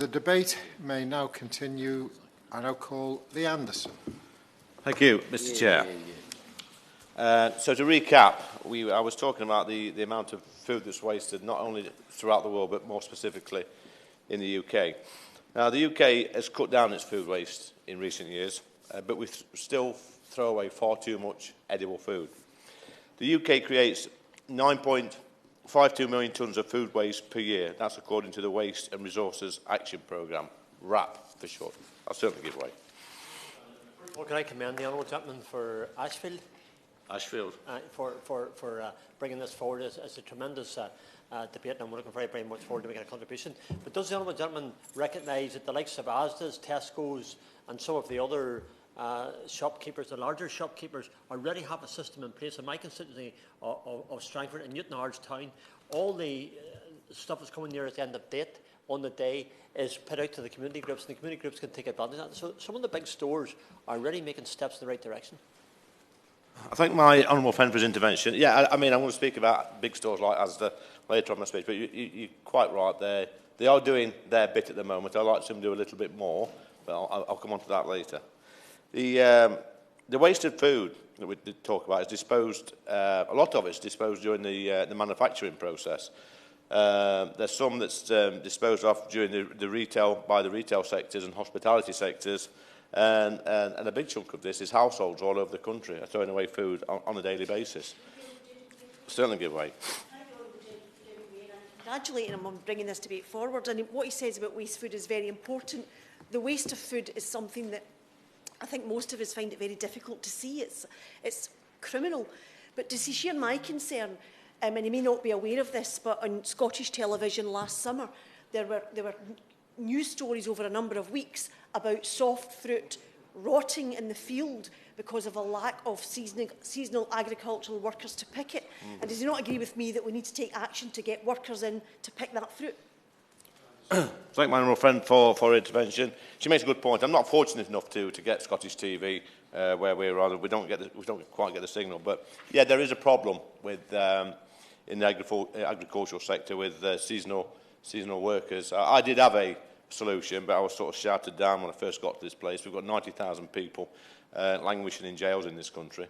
The debate may now continue. I now call Lee Anderson. Thank you, Mr. Chair. So to recap, I was talking about the amount of food that's wasted, not only throughout the world, but more specifically in the UK. Now, the UK has cut down its food waste in recent years, but we still throw away far too much edible food. The UK creates 9.52 million tonnes of food waste per year. That's according to the Waste and Resources Action Programme, WRAP for short. I'll certainly give way. Well, can I commend the honourable gentleman for Ashfield for bringing this forward as a tremendous debate, and I'm looking very much forward to making a contribution. But does the honourable gentleman recognise that the likes of Asda's, Tesco's and some of the other shopkeepers, the larger shopkeepers, already have a system in place? In my constituency of Strangford and Newton Ards Town, all the stuff that's coming near at the end of date on the day is put out to the community groups, and the community groups can take advantage of that. So some of the big stores are already making steps in the right direction. I thank my honourable friend for his intervention. Yeah, I mean, I'm going to speak about big stores like Asda later on in my speech, but you're quite right. They are doing their bit at the moment. I'd like to see them do a little bit more, but I'll come on to that later. The wasted food that we did talk about is disposed, a lot of it's disposed during the manufacturing process. There's some that's disposed of during by the retail sectors and hospitality sectors, and a big chunk of this is households all over the country are throwing away food on a daily basis. Certainly give way. Congratulating him on bringing this debate forward, and what he says about waste food is very important. The waste of food is something that I think most of us find it very difficult to see. It's criminal. But to share my concern, and he may not be aware of this, but on Scottish television last summer, there were news stories over a number of weeks about soft fruit rotting in the field because of a lack of seasonal agricultural workers to pick it. And does he not agree with me that we need to take action to get workers in to pick that fruit? Thank my honourable friend for her intervention. She makes a good point. I'm not fortunate enough to get Scottish TV where we don't quite get the signal. But yeah, there is a problem with in the agricultural sector with seasonal workers. I did have a solution, but I was sort of shouted down when I first got to this place. We've got 90,000 people languishing in jails in this country,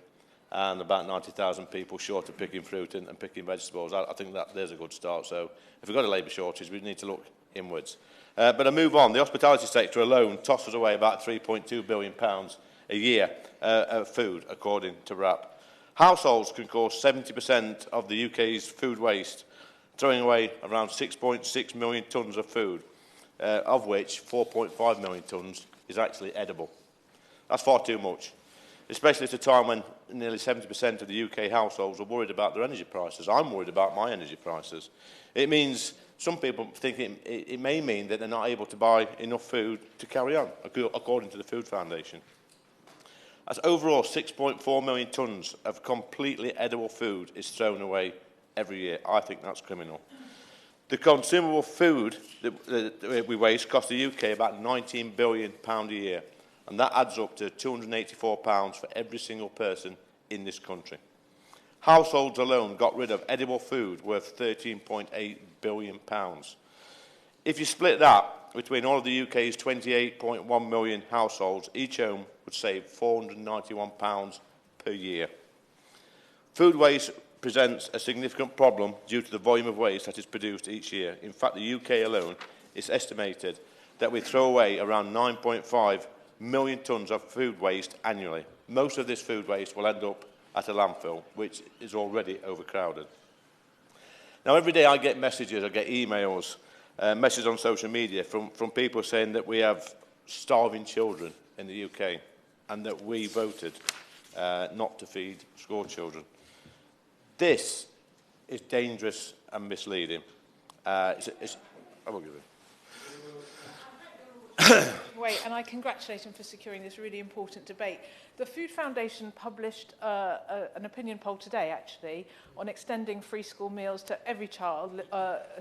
and about 90,000 people short of picking fruit and picking vegetables. I think that there's a good start. So if we've got a labour shortage, we need to look inwards. But I move on. The hospitality sector alone tosses away about £3.2 billion a year of food, according to WRAP. Households can cause 70% of the UK's food waste, throwing away around 6.6 million tonnes of food, of which 4.5 million tonnes is actually edible. That's far too much, especially at a time when nearly 70% of the UK households are worried about their energy prices. I'm worried about my energy prices. It means some people think it may mean that they're not able to buy enough food to carry on, according to the Food Foundation. That's overall 6.4 million tonnes of completely edible food is thrown away every year. I think that's criminal. The consumable food that we waste costs the UK about £19 billion a year, and that adds up to £284 for every single person in this country. Households alone got rid of edible food worth £13.8 billion. If you split that between all of the UK's 28.1 million households, each home would save £491 per year. Food waste presents a significant problem due to the volume of waste that is produced each year. In fact, the UK alone, it's estimated that we throw away around 9.5 million tonnes of food waste annually. Most of this food waste will end up at a landfill, which is already overcrowded. Now, every day I get messages, I get emails, messages on social media from people saying that we have starving children in the UK and that we voted not to feed school children. This is dangerous and misleading. I will give it. Wait, and I congratulate him for securing this really important debate. The Food Foundation published an opinion poll today, actually, on extending free school meals to every child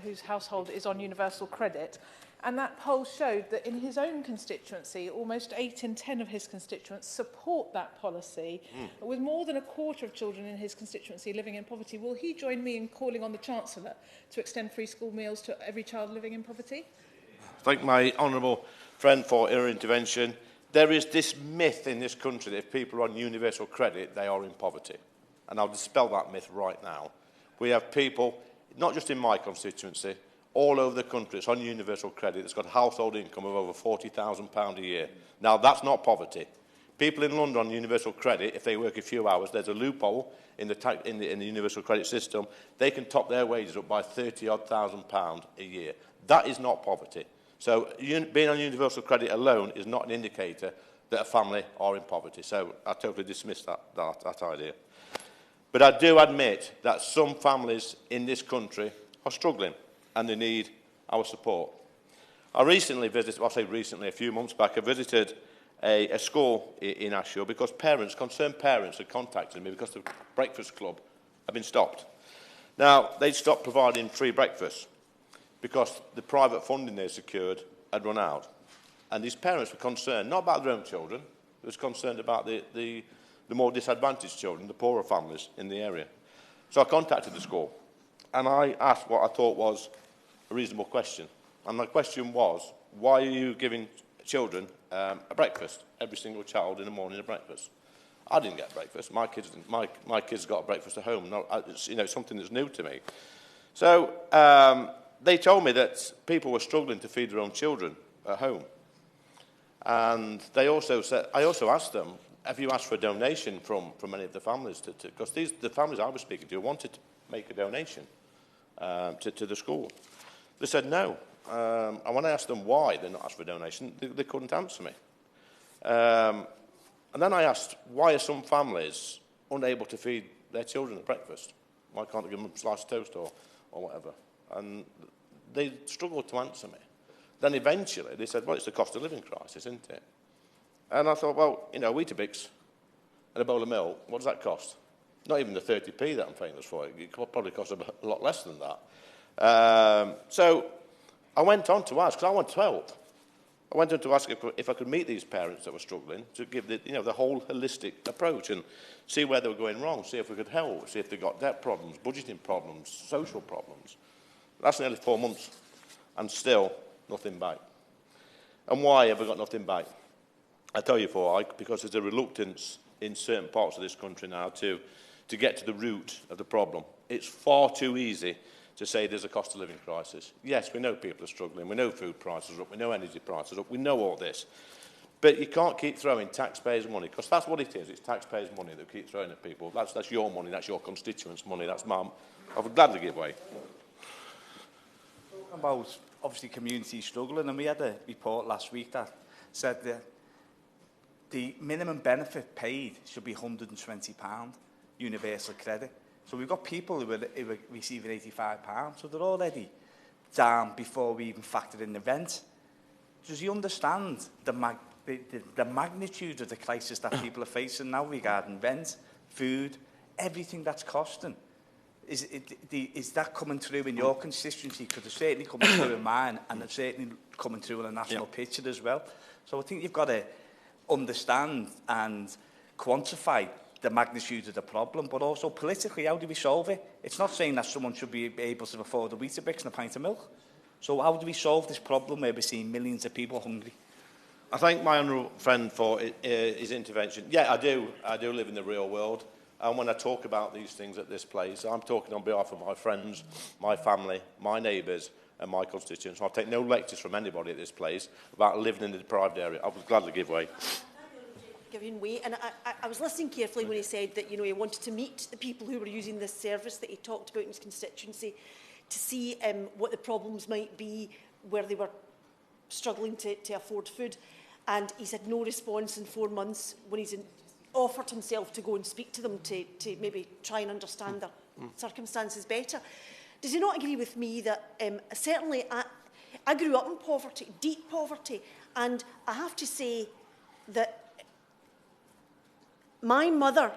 whose household is on universal credit. And that poll showed that in his own constituency, almost 8 in 10 of his constituents support that policy, with more than a quarter of children in his constituency living in poverty. Will he join me in calling on the Chancellor to extend free school meals to every child living in poverty? thank my honourable friend for her intervention. There is this myth in this country that if people are on universal credit, they are in poverty. And I'll dispel that myth right now. We have people, not just in my constituency, all over the country that's on universal credit that's got a household income of over £40,000 a year. Now, that's not poverty. People in London on universal credit, if they work a few hours, there's a loophole in the universal credit system. They can top their wages up by £30,000 a year. That is not poverty. So being on universal credit alone is not an indicator that a family are in poverty. So I totally dismiss that idea. But I do admit that some families in this country are struggling and they need our support. I recently visited, well, I say recently, a few months back, I visited a school in Ashore because concerned parents had contacted me because the breakfast club had been stopped. Now, they'd stopped providing free breakfast because the private funding they secured had run out. And these parents were concerned, not about their own children, they were concerned about the more disadvantaged children, the poorer families in the area. So I contacted the school and I asked what I thought was a reasonable question. And my question was, why are you giving children a breakfast, every single child in the morning a breakfast? I didn't get breakfast. My kids got a breakfast at home. It's something that's new to me. So they told me that people were struggling to feed their own children at home. And they also said, I also asked them, have you asked for a donation from any of the families? Because the families I was speaking to wanted to make a donation to the school. They said no. And when I asked them why they not asked for a donation, they couldn't answer me. And then I asked, why are some families unable to feed their children at breakfast? Why can't they give them a slice of toast or whatever? And they struggled to answer me. Then eventually they said, well, it's the cost of living crisis, isn't it? And I thought, well, Weetabix and a bowl of milk, what does that cost? Not even the 30p that I'm famous for. It probably costs a lot less than that. So I went on to ask, because I want to help. I went on to ask if I could meet these parents that were struggling, to give the whole holistic approach and see where they were going wrong, see if we could help, see if they got debt problems, budgeting problems, social problems. That's nearly 4 months, and still nothing back. And why have we got nothing back? I tell you because there's a reluctance in certain parts of this country now to get to the root of the problem. It's far too easy to say there's a cost of living crisis. Yes, we know people are struggling, we know food prices are up, we know energy prices are up, we know all this. But you can't keep throwing taxpayers' money, because that's what it is, it's taxpayers' money that we keep throwing at people. That's your money, that's your constituents' money, that's mine. I would gladly give way. Talking about, obviously, communities struggling, and we had a report last week that said that the minimum benefit paid should be £120, universal credit. So we've got people who are receiving £85, so they're already down before we even factor in the rent. Does he understand the magnitude of the crisis that people are facing now regarding rent, food, everything that's costing? Is that coming through in your constituency? Because it's certainly coming through in mine, and it's certainly coming through on a national picture as well. So I think you've got to understand and quantify the magnitude of the problem, but also politically, how do we solve it? It's not saying that someone should be able to afford a Weetabix and a pint of milk. So how do we solve this problem where we're seeing millions of people hungry? I thank my honourable friend for his intervention. Yeah, I do live in the real world. And when I talk about these things at this place, I'm talking on behalf of my friends, my family, my neighbours and my constituents. I'll take no lectures from anybody at this place about living in the deprived area. I would gladly give way. Giving way, and I was listening carefully when he said that he wanted to meet the people who were using this service that he talked about in his constituency to see what the problems might be where they were struggling to afford food. And he's had no response in 4 months when he's offered himself to go and speak to them to maybe try and understand their circumstances better. Does he not agree with me that certainly I grew up in poverty, deep poverty, and I have to say that my mother,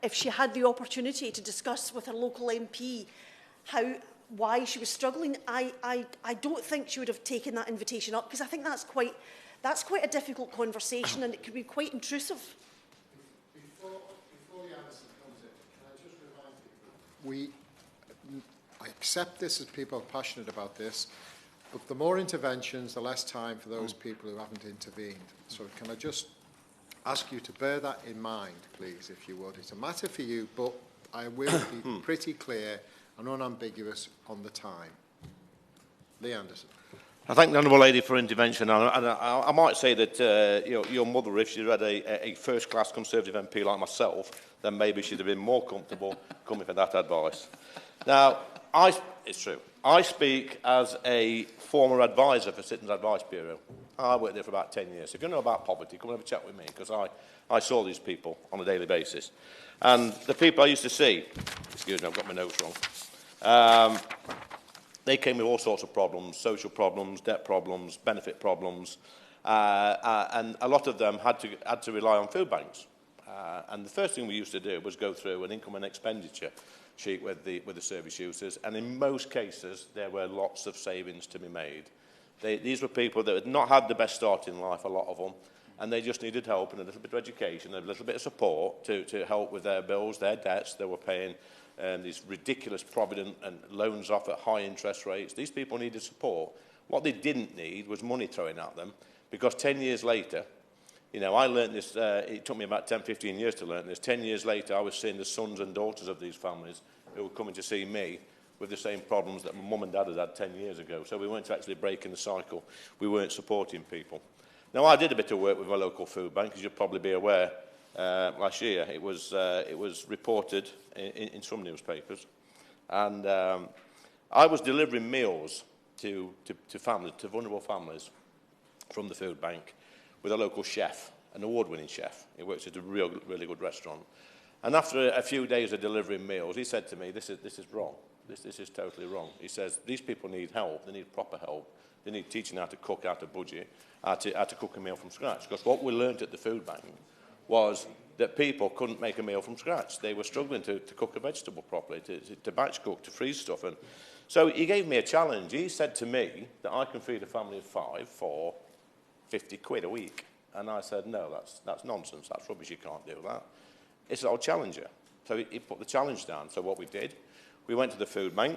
if she had the opportunity to discuss with her local MP why she was struggling, I don't think she would have taken that invitation up, because I think that's quite a difficult conversation and it could be quite intrusive. Before the answer comes in, can I just remind people, I accept this as people are passionate about this. But the more interventions, the less time for those people who haven't intervened. So can I just ask you to bear that in mind, please, if you would. It's a matter for you, but I will be pretty clear and unambiguous on the time. Lee Anderson. I thank the Honourable Lady for intervention, and I might say that your mother, if she'd had a first-class Conservative MP like myself, then maybe she'd have been more comfortable coming for that advice. Now, it's true. I speak as a former advisor for Citizens Advice Bureau. I worked there for about 10 years. If you know about poverty, come and have a chat with me, because I saw these people on a daily basis. And the people I used to see, excuse me, I've got my notes wrong, they came with all sorts of problems, social problems, debt problems, benefit problems, and a lot of them had to rely on food banks. And the first thing we used to do was go through an income and expenditure sheet with the service users, and in most cases there were lots of savings to be made. These were people that had not had the best start in life, a lot of them, and they just needed help and a little bit of education, a little bit of support to help with their bills, their debts. They were paying these ridiculous provident and loans off at high interest rates. These people needed support. What they didn't need was money thrown at them, because 10 years later, you know, I learnt this, it took me about 10, 15 years to learn this. 10 years later, I was seeing the sons and daughters of these families who were coming to see me with the same problems that my mum and dad had 10 years ago. So we weren't actually breaking the cycle. We weren't supporting people. Now, I did a bit of work with my local food bank, as you'll probably be aware. Last year, it was reported in some newspapers. And I was delivering meals to families, to vulnerable families from the food bank, with a local chef, an award-winning chef. He works at a really good restaurant. And after a few days of delivering meals, he said to me, this is wrong. This is totally wrong. He says, these people need help. They need proper help. They need teaching how to cook, how to budget, how to cook a meal from scratch. Because what we learned at the food bank was that people couldn't make a meal from scratch. They were struggling to cook a vegetable properly, to batch cook, to freeze stuff. And so he gave me a challenge. He said to me that I can feed a family of 5 for 50 quid a week. And I said, no, that's nonsense. That's rubbish. You can't do that. He said, I'll challenge you. So he put the challenge down. So what we did, we went to the food bank.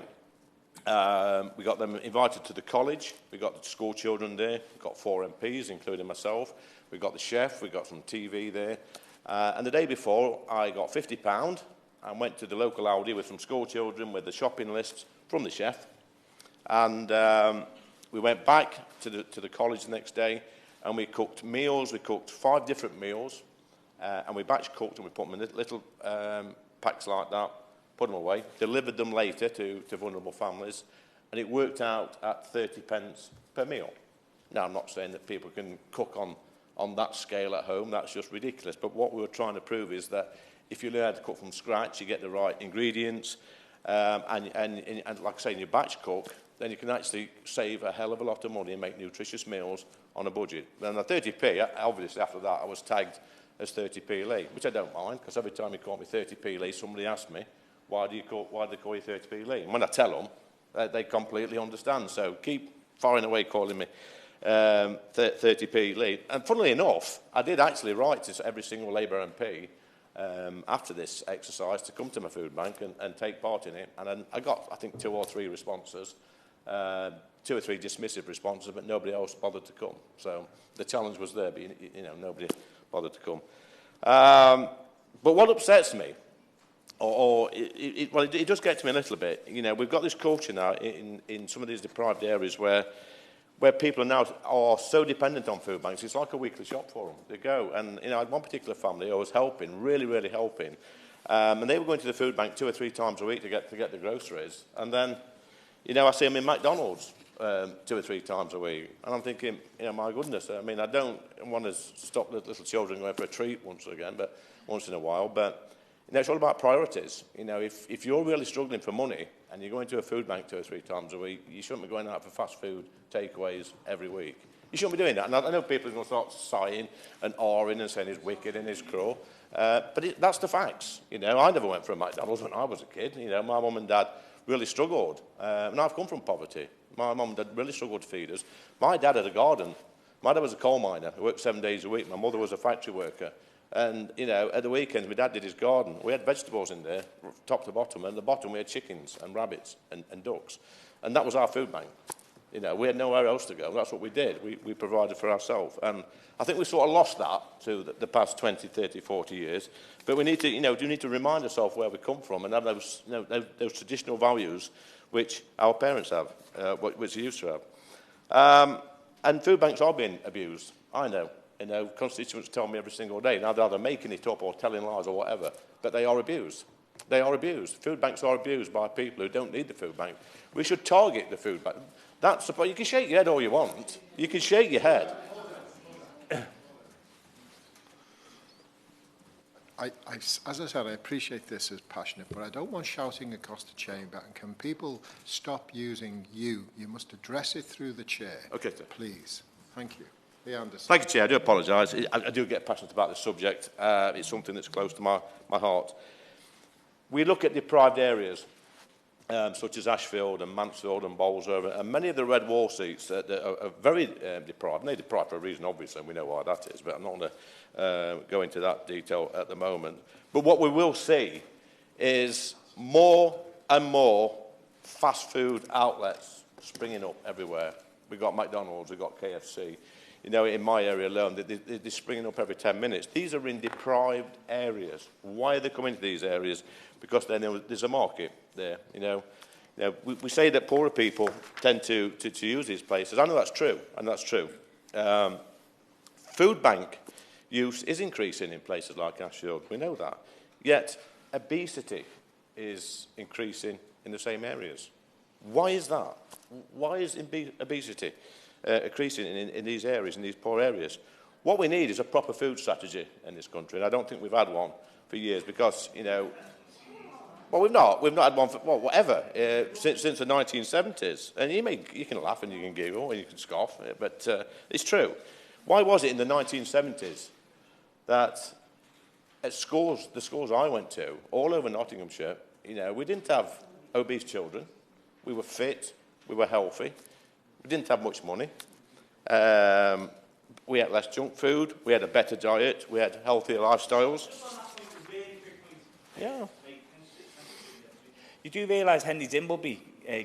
We got them invited to the college. We got the school children there. We got 4 MPs, including myself. We got the chef. We got some TV there. And the day before, I got £50 and went to the local Aldi with some school children with the shopping lists from the chef. And we went back to the college the next day, and we cooked meals. We cooked 5 different meals, and we batch cooked, and we put them in little packs like that, put them away, delivered them later to vulnerable families, and it worked out at 30 pence per meal. Now, I'm not saying that people can cook on that scale at home. That's just ridiculous. But what we were trying to prove is that if you learn how to cook from scratch, you get the right ingredients, and like I say, in your batch cook, then you can actually save a hell of a lot of money and make nutritious meals on a budget. And the 30p, obviously after that, I was tagged as 30p Lee, which I don't mind, because every time you call me 30p Lee, somebody asks me, why do they call you 30p Lee? And when I tell them, they completely understand. So keep firing away calling me 30p Lee. And funnily enough, I did actually write to every single Labour MP after this exercise to come to my food bank and take part in it. And then I got, I think, 2 or 3 responses, 2 or 3 dismissive responses, but nobody else bothered to come. So the challenge was there, but you know, nobody bothered to come. But what upsets me, it does get to me a little bit. You know, we've got this culture now in some of these deprived areas where people are so dependent on food banks. It's like a weekly shop for them. They go, and you know, I had one particular family I was helping, really helping, and they were going to the food bank 2 or 3 times a week to get the groceries. And then, you know, I see them in McDonald's 2 or 3 times a week, and I'm thinking, you know, my goodness. I mean, I don't want to stop little children going for a treat once in a while, but you know, it's all about priorities. You know, if you're really struggling for money and you're going to a food bank 2 or 3 times a week, you shouldn't be going out for fast food takeaways every week. You shouldn't be doing that. And I know people are going to start sighing and awing and saying it's wicked and it's cruel, but that's the facts. You know, I never went for a McDonald's when I was a kid. You know, my mum and dad really struggled, and I've come from poverty. My mum and dad really struggled to feed us. My dad had a garden. My dad was a coal miner who worked 7 days a week. My mother was a factory worker. And, you know, at the weekends, my dad did his garden. We had vegetables in there, top to bottom. And at the bottom, we had chickens and rabbits and ducks. And that was our food bank. You know, we had nowhere else to go. That's what we did. We provided for ourselves. And I think we sort of lost that to the past 20, 30, 40 years. But we need to, you know, do need to remind ourselves where we come from and have those, you know, those traditional values which our parents have, which they used to have. And food banks are being abused. I know. You know, constituents tell me every single day. Now they're either making it up or telling lies or whatever, but they are abused. They are abused. Food banks are abused by people who don't need the food bank. We should target the food bank. That's the point. You can shake your head all you want. You can shake your head. As I said, I appreciate this as passionate, but I don't want shouting across the chamber. And can people stop using you? You must address it through the chair. Okay, sir. Please. Thank you. Lee Anderson. Thank you, Chair. I do apologise. I do get passionate about this subject. It's something that's close to my heart. We look at deprived areas, such as Ashfield and Mansfield and Bolsover, and many of the red wall seats that are very deprived. And they're deprived for a reason, obviously, and we know why that is, but I'm not going to go into that detail at the moment. But what we will see is more and more fast food outlets springing up everywhere. We've got McDonald's, we've got KFC. You know, in my area alone, they're springing up every 10 minutes. These are in deprived areas. Why are they coming to these areas? Because there's a market there. You know, we say that poorer people tend to use these places. I know that's true, and that's true. Food bank use is increasing in places like Ashfield. We know that. Yet, obesity is increasing in the same areas. Why is that? Why is obesity increasing in these areas, in these poor areas? What we need is a proper food strategy in this country, and I don't think we've had one for years because, you know, well, we've not had one for, well, whatever, since the 1970s. And you can laugh and you can giggle and you can scoff, but it's true. Why was it in the 1970s that at schools, the schools I went to, all over Nottinghamshire, you know, we didn't have obese children. We were fit, we were healthy, we didn't have much money, we had less junk food, we had a better diet, we had healthier lifestyles. Yeah. You do realise Henry Dimbleby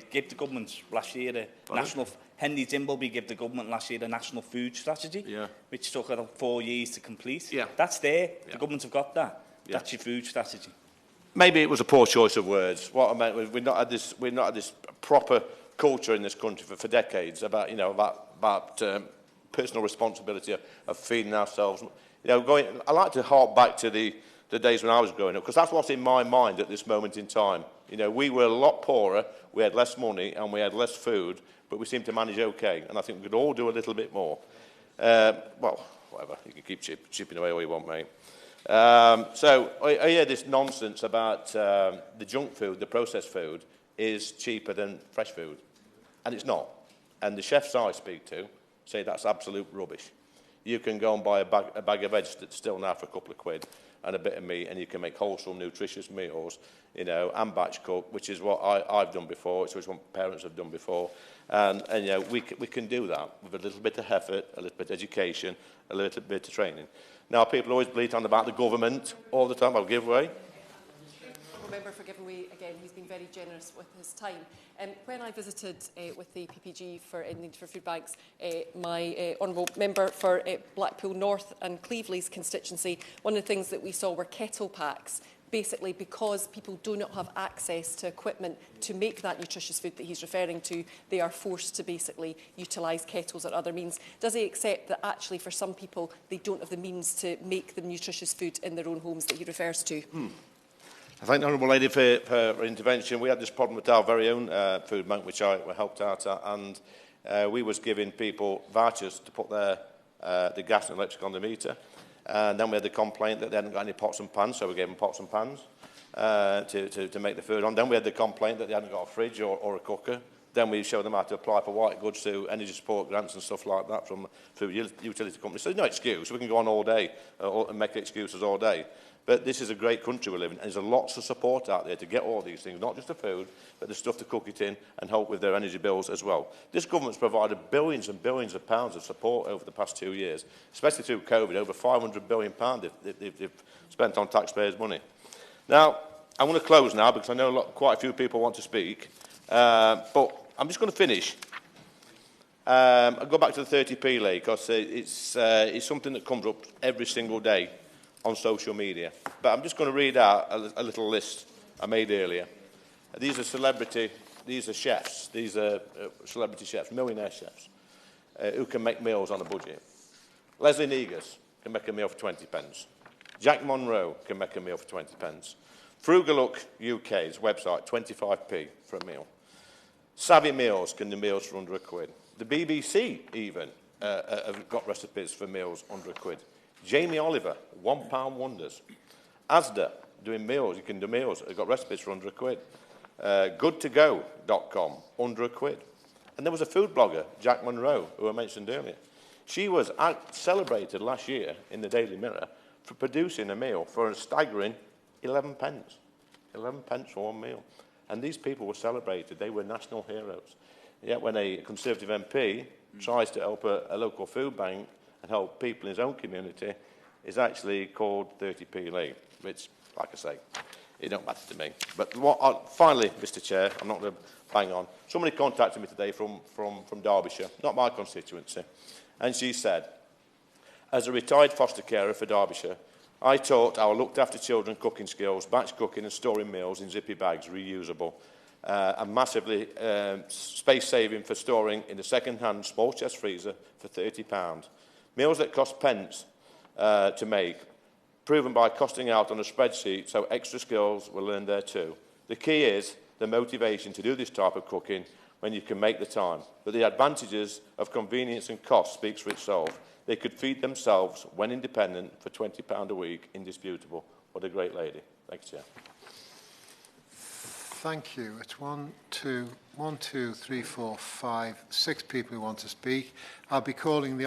gave the government last year a national... Henry Dimbleby gave the government last year a national food strategy, which took about 4 years to complete. Yeah. That's there. Yeah. The government have got that. Yeah. That's your food strategy. Maybe it was a poor choice of words. What I meant was we've not had this proper culture in this country for decades about, you know, about personal responsibility of feeding ourselves. You know, I like to hark back to the days when I was growing up, because that's what's in my mind at this moment in time. You know, we were a lot poorer, we had less money, and we had less food, but we seemed to manage okay. And I think we could all do a little bit more. Well, whatever. You can keep chipping away all you want, mate. So I hear this nonsense about the junk food, the processed food, is cheaper than fresh food. And it's not. And the chefs I speak to say that's absolute rubbish. You can go and buy a bag of veg that's still now for a couple of quid and a bit of meat, and you can make wholesome, nutritious meals, you know, and batch cook, which is what I've done before, it's what parents have done before. And you know, we can do that with a little bit of effort, a little bit of education, a little bit of training. Now, people always bleat on about the government all the time. I'll give way. Member for giving way again. He's been very generous with his time. When I visited with the PPG for England for Food Banks, my honourable member for Blackpool North and Cleveley's constituency, one of the things that we saw were kettle packs. Basically, because people do not have access to equipment to make that nutritious food that he's referring to, they are forced to basically utilise kettles or other means. Does he accept that actually for some people they don't have the means to make the nutritious food in their own homes that he refers to? I thank the Honourable Lady for her intervention. We had this problem with our very own food bank, which I helped out at, and we was giving people vouchers to put the gas and electric on the meter. And then we had the complaint that they hadn't got any pots and pans, so we gave them pots and pans to make the food on. Then we had the complaint that they hadn't got a fridge or a cooker. Then we showed them how to apply for white goods through energy support grants and stuff like that from utility companies. So there's no excuse. We can go on all day and make excuses all day. But this is a great country we live in, and there's lots of support out there to get all these things, not just the food, but the stuff to cook it in and help with their energy bills as well. This government's provided billions and billions of pounds of support over the past 2 years, especially through COVID. Over £500 billion they've spent on taxpayers' money. Now, I'm going to close now because I know quite a few people want to speak, but I'm just going to finish I'll go back to the 30p, Lee, because it's something that comes up every single day on social media. But I'm just going to read out a little list I made earlier. These are chefs, these are celebrity chefs, millionaire chefs, who can make meals on a budget. Leslie Negus can make a meal for 20 pence. Jack Monroe can make a meal for 20 pence. Frugaluk UK's website, 25p for a meal. Savvy Meals can do meals for under £1. The BBC even have got recipes for meals under £1. Jamie Oliver, £1 wonders. Asda, doing meals, you can do meals, they've got recipes for under £1. Goodtogo.com, under £1. And there was a food blogger, Jack Monroe, who I mentioned earlier. She was celebrated last year in the Daily Mirror for producing a meal for a staggering 11 pence. 11 pence for one meal. And these people were celebrated. They were national heroes. Yet when a Conservative MP tries to help a local food bank and help people in his own community, it's actually called 30p Lee, which, like I say, it don't matter to me. But finally, Mr. Chair, I'm not going to bang on. Somebody contacted me today from Derbyshire, not my constituency, and she said, as a retired foster carer for Derbyshire, I taught our looked after children cooking skills, batch cooking and storing meals in zippy bags, reusable, and massively space saving for storing in a second-hand small chest freezer for £30. Meals that cost pence to make, proven by costing out on a spreadsheet, so extra skills were learned there too. The key is the motivation to do this type of cooking when you can make the time. But the advantages of convenience and cost speaks for itself. They could feed themselves when independent for £20 a week, indisputable. What a great lady. Thanks, Chair. Thank you. It's 1, 2, 3, 4, 5, 6 people who want to speak. I'll be calling the